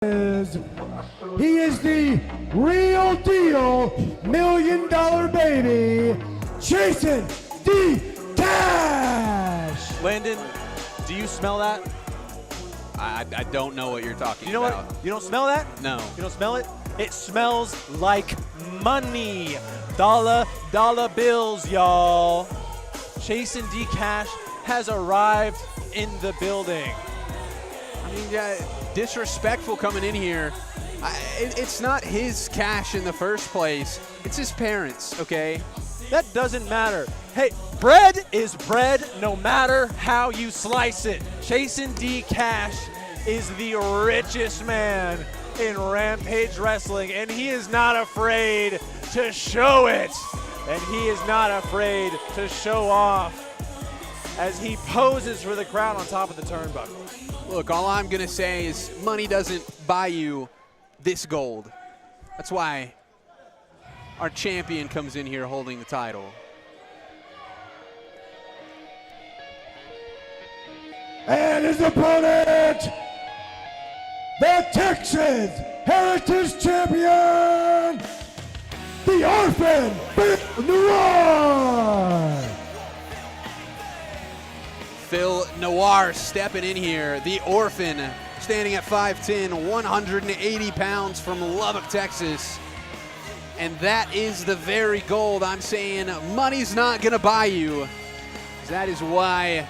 He is the real deal, $1 million baby, Chasen D. Cashe. Landon, do you smell that? I don't know what you're talking You know about. what? You don't smell that? No. You don't smell it? It smells like money. Dollar bills, y'all. Chasen D. Cashe has arrived in the building. I mean, disrespectful coming in here. It's not his cash in the first place. It's his parents, okay? That doesn't matter. Hey, bread is bread no matter how you slice it. Chasen D. Cashe is the richest man in Rampage Wrestling, and he is not afraid to show it. And he is not afraid to show off as he poses for the crowd on top of the turnbuckle. Look, all I'm going to say is money doesn't buy you this gold. That's why our champion comes in here holding the title. And his opponent, the Texas Heritage Champion, the Orphan, Noir. Phil Noir stepping in here, the Orphan, standing at 5'10", 180 pounds from Lubbock, Texas. And that is the very gold I'm saying money's not going to buy you. That is why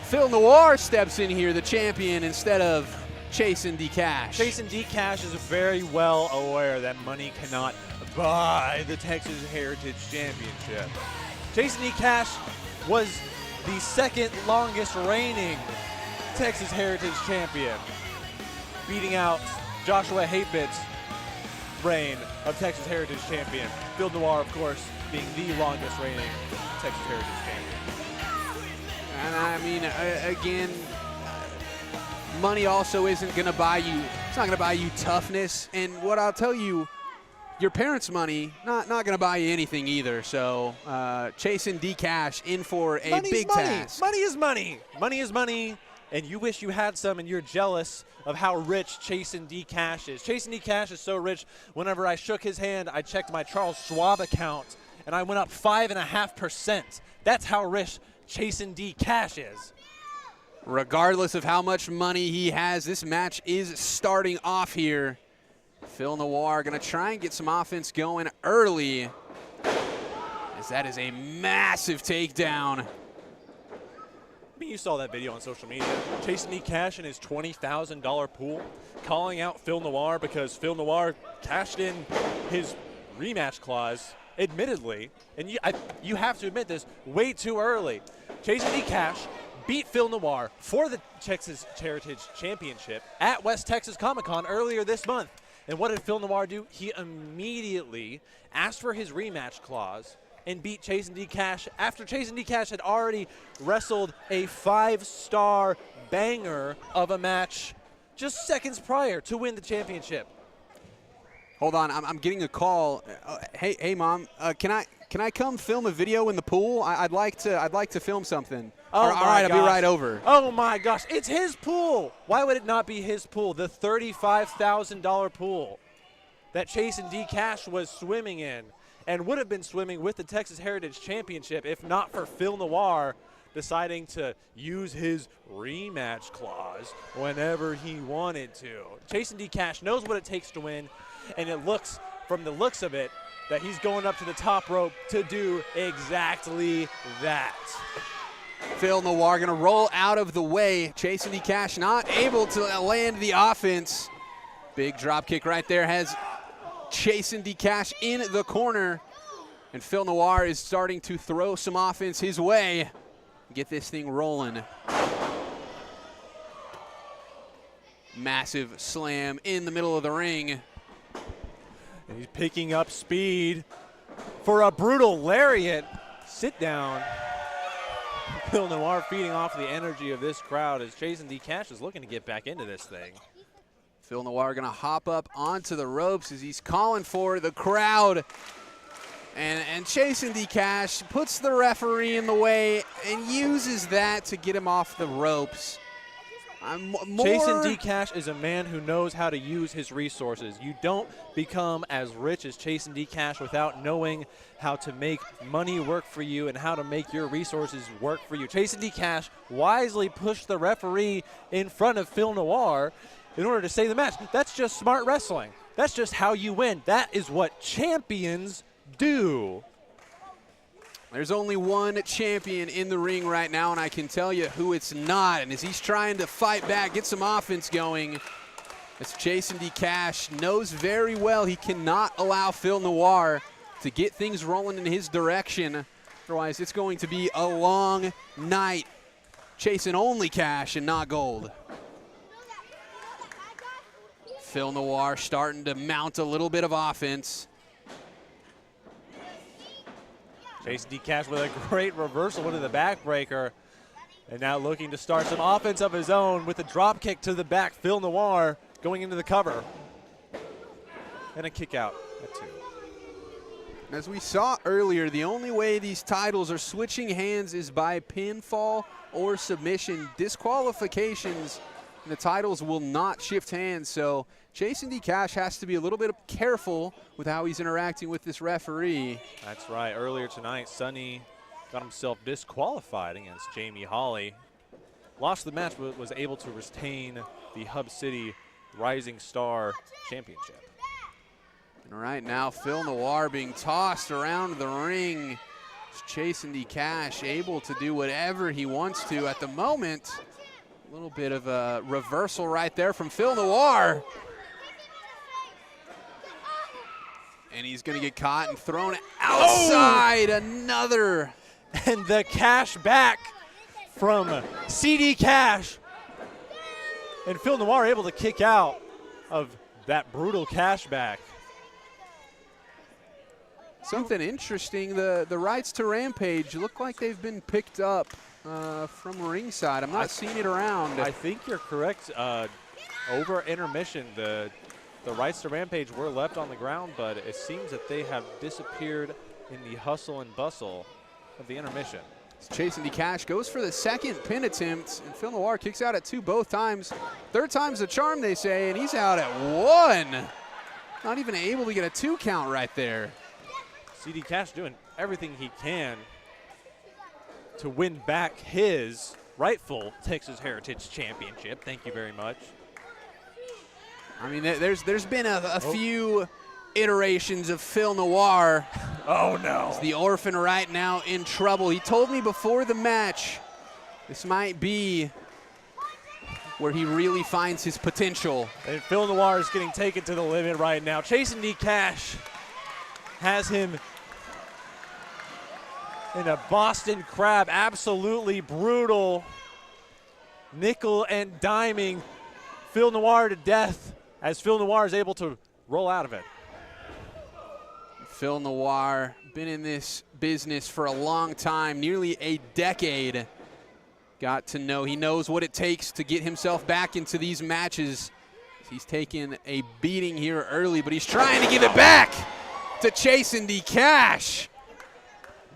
Phil Noir steps in here, the champion, instead of Chasen D. Cashe. Chasen D. Cashe is very well aware that money cannot buy the Texas Heritage Championship. Chasen D. Cashe was the second longest reigning Texas Heritage Champion, beating out Joshua Haypitt's reign of Texas Heritage Champion. Phil Noir, of course, being the longest reigning Texas Heritage Champion. And I mean, again, money also isn't going to buy you, it's not going to buy you toughness. And what I'll tell you, your parents' money, not going to buy you anything either. So Chasen D. Cashe in for a big task. Money is money. Money is money. And you wish you had some, and you're jealous of how rich Chasen D. Cashe is. Chasen D. Cashe is so rich, whenever I shook his hand, I checked my Charles Schwab account, and I went up 5.5%. That's how rich Chasen D. Cashe is. Regardless of how much money he has, this match is starting off here. Phil Noir going to try and get some offense going early, as that is a massive takedown. I mean, you saw that video on social media. Chasen D. Cashe in his $20,000 pool, calling out Phil Noir because Phil Noir cashed in his rematch clause, admittedly, and you have to admit this, way too early. Chasen D. Cashe beat Phil Noir for the Texas Heritage Championship at West Texas Comic-Con earlier this month. And what did Phil Noir do? He immediately asked for his rematch clause and beat Chasen D. Cashe after Chasen D. Cashe had already wrestled a 5-star banger of a match just seconds prior to win the championship. Hold on, I'm getting a call. Hey, Mom, can I come film a video in the pool? I'd like to film something. Oh, all right, I'll be right over. Oh my gosh, it's his pool. Why would it not be his pool? The $35,000 pool that Chasen D. Cashe was swimming in, and would have been swimming with the Texas Heritage Championship if not for Phil Noir deciding to use his rematch clause whenever he wanted to. Chasen D. Cashe knows what it takes to win, and it looks, from the looks of it, that he's going up to the top rope to do exactly that. Phil Noir going to roll out of the way. Chasen D. Cashe not able to land the offense. Big drop kick right there has Chasen D. Cashe in the corner. And Phil Noir is starting to throw some offense his way. Get this thing rolling. Massive slam in the middle of the ring. And he's picking up speed for a brutal lariat. Sit down. Phil Noir feeding off the energy of this crowd as Chasen D. Cashe is looking to get back into this thing. Phil Noir going to hop up onto the ropes as he's calling for the crowd. And Chasen D. Cashe puts the referee in the way and uses that to get him off the ropes. Chasen D. Cashe is a man who knows how to use his resources. You don't become as rich as Chasen D. Cashe without knowing how to make money work for you and how to make your resources work for you. Chasen D. Cashe wisely pushed the referee in front of Phil Noir in order to save the match. That's just smart wrestling. That's just how you win. That is what champions do. There's only one champion in the ring right now, and I can tell you who it's not. And as he's trying to fight back, get some offense going, as Chasen D. Cashe knows very well he cannot allow Phil Noir to get things rolling in his direction. Otherwise, it's going to be a long night chasing only cash and not gold. Phil Noir starting to mount a little bit of offense. Chasen D. Cashe with a great reversal into the backbreaker. And now looking to start some offense of his own with a drop kick to the back. Phil Noir going into the cover. And a kick out at 2. As we saw earlier, the only way these titles are switching hands is by pinfall or submission. Disqualifications, and the titles will not shift hands. So Chasen D. Cashe has to be a little bit careful with how he's interacting with this referee. That's right. Earlier tonight, Sonny got himself disqualified against Jamie Hawley. Lost the match, but was able to retain the Hub City Rising Star Championship. And right now, Phil Noir being tossed around the ring. Chasen D. Cashe able to do whatever he wants to at the moment. A little bit of a reversal right there from Phil Noir. And he's going to get caught and thrown outside. Oh! Another. And the cash back from CD Cashe. And Phil Noir able to kick out of that brutal cash back. Something interesting, the rights to Rampage look like they've been picked up from ringside. I'm not seeing it around. I think you're correct. Over intermission, the rights to Rampage were left on the ground, but it seems that they have disappeared in the hustle and bustle of the intermission. Chasen D. Cashe goes for the second pin attempt, and Phil Noir kicks out at 2 both times. Third time's the charm, they say, and he's out at 1. Not even able to get a 2 count right there. CD Cashe doing everything he can to win back his rightful Texas Heritage Championship. Thank you very much. I mean, there's been a few iterations of Phil Noir. Oh, no. He's the orphan right now in trouble. He told me before the match this might be where he really finds his potential. And Phil Noir is getting taken to the limit right now. Chasen D. Cashe has him in a Boston Crab, absolutely brutal. Nickel and diming Phil Noir to death as Phil Noir is able to roll out of it. Phil Noir, been in this business for a long time, nearly a decade. Got to know, he knows what it takes to get himself back into these matches. He's taken a beating here early, but he's trying to give it back to Chasen D. Cashe.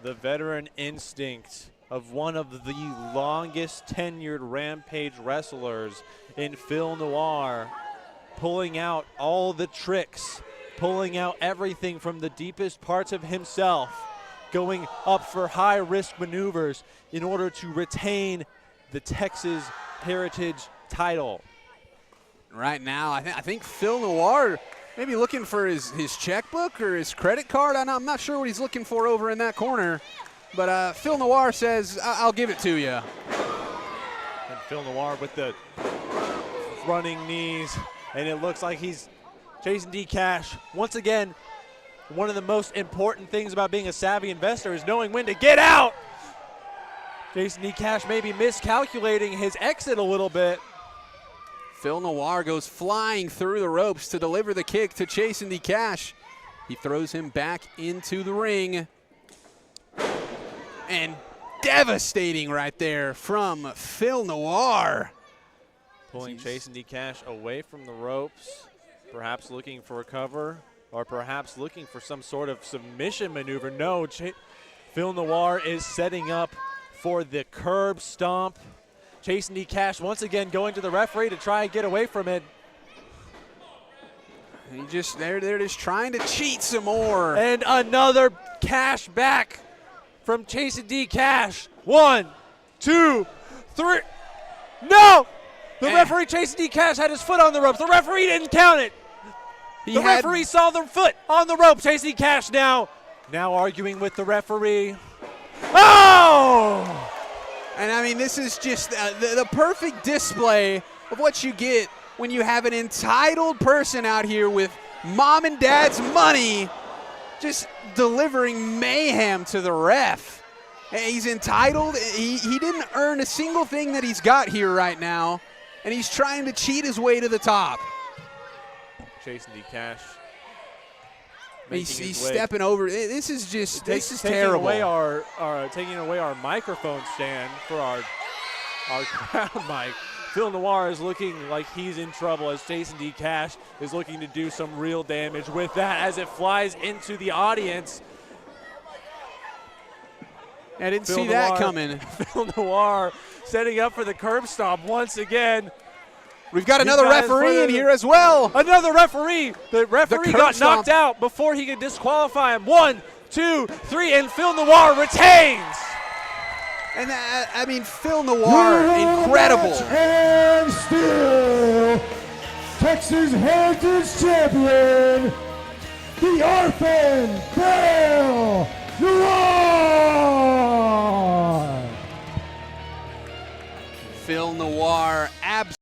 The veteran instinct of one of the longest tenured Rampage wrestlers in Phil Noir, pulling out all the tricks, pulling out everything from the deepest parts of himself, going up for high-risk maneuvers in order to retain the Texas Heritage title. Right now, I think Phil Noir maybe looking for his checkbook or his credit card. I'm not sure what he's looking for over in that corner. But Phil Noir says, I'll give it to you. And Phil Noir with the running knees. And it looks like he's Chasen D. Cashe. Once again, one of the most important things about being a savvy investor is knowing when to get out. Chasen D. Cashe may be miscalculating his exit a little bit. Phil Noir goes flying through the ropes to deliver the kick to Chasen D. Cashe. He throws him back into the ring. And devastating right there from Phil Noir. Pulling Chasen D. Cashe away from the ropes, perhaps looking for a cover, or perhaps looking for some sort of submission maneuver. No, Phil Noir is setting up for the curb stomp Chasen D. Cashe once again going to the referee to try and get away from it. They're just trying to cheat some more. And another cash back from Chasen D. Cashe. 1, 2, 3. No! The referee, Chasen D. Cashe, had his foot on the ropes. The referee didn't count it. The referee saw the foot on the rope. Chasen D. Cashe now arguing with the referee. Oh! And I mean, this is just the perfect display of what you get when you have an entitled person out here with mom and dad's money just delivering mayhem to the ref. He's entitled. He didn't earn a single thing that he's got here right now, and he's trying to cheat his way to the top. Chasen D. Cashe. He's stepping over. This is terrible. Taking away our microphone stand for our crowd mic. Phil Noir is looking like he's in trouble as Chasen D. Cashe is looking to do some real damage with that as it flies into the audience. I didn't see that coming. Phil Noir setting up for the curb stomp once again. We've got another referee in here as well. Another referee. The referee got knocked out before he could disqualify him. 1, 2, 3, and Phil Noir retains. And I mean, Phil Noir, incredible. And still, Texas Heritage Champion, the Orphan, Phil Noir. Phil Noir